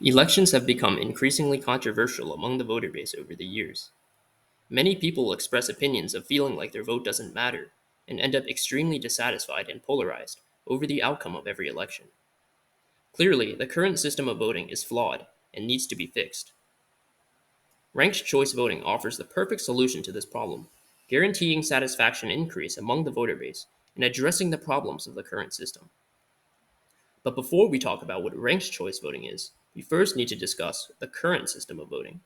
Elections have become increasingly controversial among the voter base over the years. Many people express opinions of feeling like their vote doesn't matter and end up extremely dissatisfied and polarized over the outcome of every election. Clearly, the current system of voting is flawed and needs to be fixed. Ranked choice voting offers the perfect solution to this problem, guaranteeing satisfaction increase among the voter base and addressing the problems of the current system. But before we talk about what ranked choice voting is, we first need to discuss the current system of voting.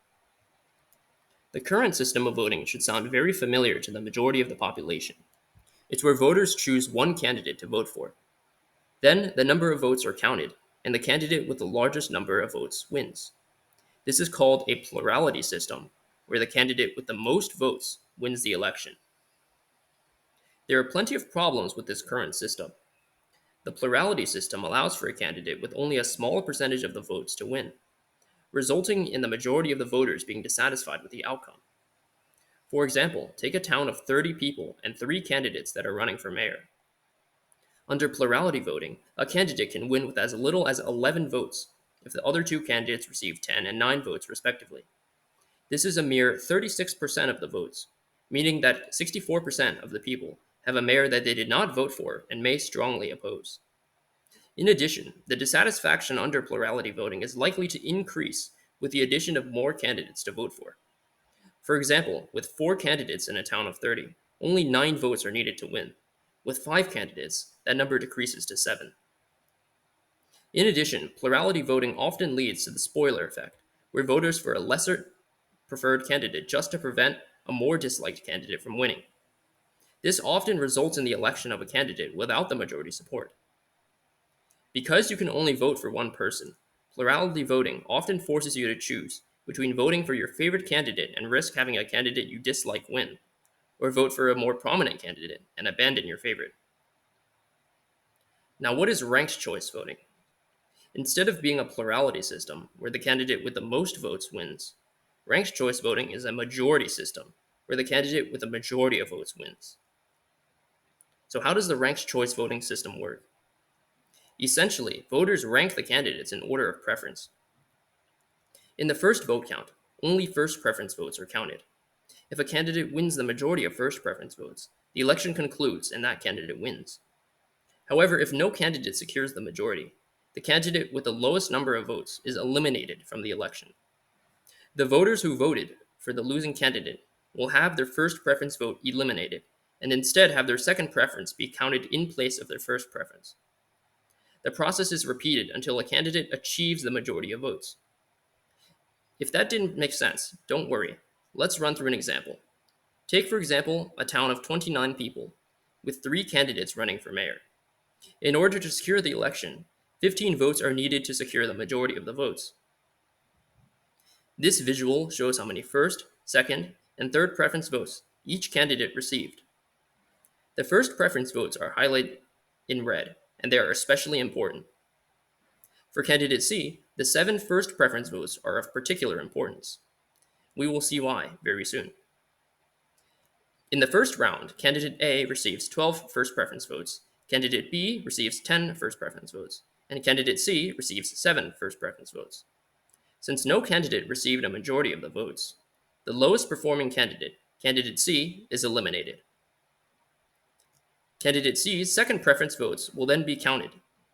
The current system of voting should sound very familiar to the majority of the population. It's where voters choose one candidate to vote for. Then the number of votes are counted, and the candidate with the largest number of votes wins. This is called a plurality system, where the candidate with the most votes wins the election. There are plenty of problems with this current system. The plurality system allows for a candidate with only a small percentage of the votes to win, resulting in the majority of the voters being dissatisfied with the outcome. For example, take a town of 30 people and 3 candidates that are running for mayor. Under plurality voting, a candidate can win with as little as 11 votes if the other 2 candidates receive 10 and 9 votes respectively. This is a mere 36% of the votes, meaning that 64% of the people have a mayor that they did not vote for and may strongly oppose. In addition, the dissatisfaction under plurality voting is likely to increase with the addition of more candidates to vote for. For example, with 4 candidates in a town of 30, only 9 votes are needed to win. With 5 candidates, that number decreases to 7. In addition, plurality voting often leads to the spoiler effect, where voters for a lesser preferred candidate just to prevent a more disliked candidate from winning. This often results in the election of a candidate without the majority support. Because you can only vote for one person, plurality voting often forces you to choose between voting for your favorite candidate and risk having a candidate you dislike win, or vote for a more prominent candidate and abandon your favorite. Now, what is ranked choice voting? Instead of being a plurality system where the candidate with the most votes wins, ranked choice voting is a majority system where the candidate with a majority of votes wins. So, how does the ranked choice voting system work? Essentially, voters rank the candidates in order of preference. In the first vote count, only first preference votes are counted. If a candidate wins the majority of first preference votes, the election concludes and that candidate wins. However, if no candidate secures the majority, the candidate with the lowest number of votes is eliminated from the election. The voters who voted for the losing candidate will have their first preference vote eliminated and instead have their second preference be counted in place of their first preference. The process is repeated until a candidate achieves the majority of votes. If that didn't make sense, don't worry. Let's run through an example. Take, for example, a town of 29 people with 3 candidates running for mayor. In order to secure the election, 15 votes are needed to secure the majority of the votes. This visual shows how many first, second, and third preference votes each candidate received. The first preference votes are highlighted in red, and they are especially important. For candidate C, the 7 first preference votes are of particular importance. We will see why very soon. In the first round, candidate A receives 12 first preference votes, candidate B receives 10 first preference votes, and candidate C receives 7 first preference votes. Since no candidate received a majority of the votes, the lowest performing candidate, candidate C, is eliminated. Candidate C's second preference votes will then be counted.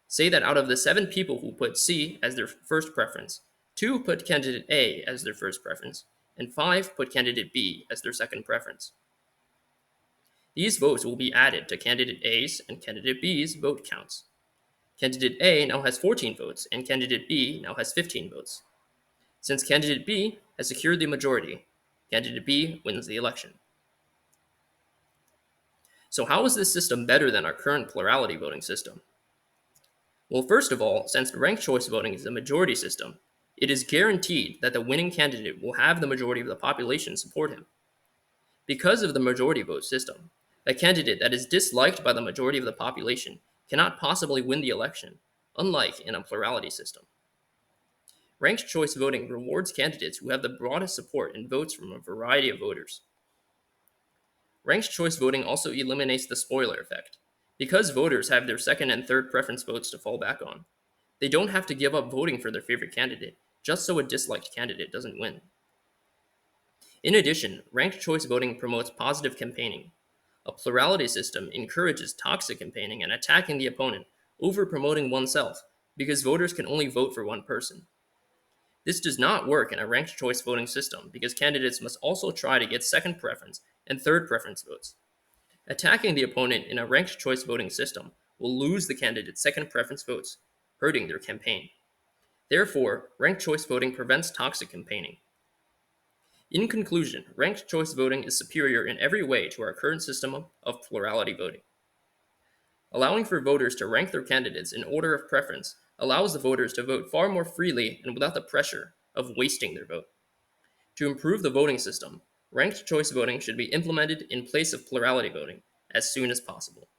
Say that out of the 7 people who put C as their first preference, 2 put candidate A as their first preference, and 5 put candidate B as their second preference. These votes will be added to candidate A's and candidate B's vote counts. Candidate A now has 14 votes, and candidate B now has 15 votes. Since candidate B has secured the majority, candidate B wins the election. So how is this system better than our current plurality voting system? Well, first of all, since ranked choice voting is a majority system, it is guaranteed that the winning candidate will have the majority of the population support him. Because of the majority vote system, a candidate that is disliked by the majority of the population cannot possibly win the election, unlike in a plurality system. Ranked choice voting rewards candidates who have the broadest support and votes from a variety of voters. Ranked choice voting also eliminates the spoiler effect. Because voters have their second and third preference votes to fall back on, they don't have to give up voting for their favorite candidate just so a disliked candidate doesn't win. In addition, ranked choice voting promotes positive campaigning. A plurality system encourages toxic campaigning and attacking the opponent over promoting oneself because voters can only vote for one person. This does not work in a ranked choice voting system because candidates must also try to get second preference and third preference votes. Attacking the opponent in a ranked choice voting system will lose the candidate's second preference votes, hurting their campaign. Therefore, ranked choice voting prevents toxic campaigning. In conclusion, ranked choice voting is superior in every way to our current system of plurality voting. Allowing for voters to rank their candidates in order of preference allows the voters to vote far more freely and without the pressure of wasting their vote. To improve the voting system, ranked choice voting should be implemented in place of plurality voting as soon as possible.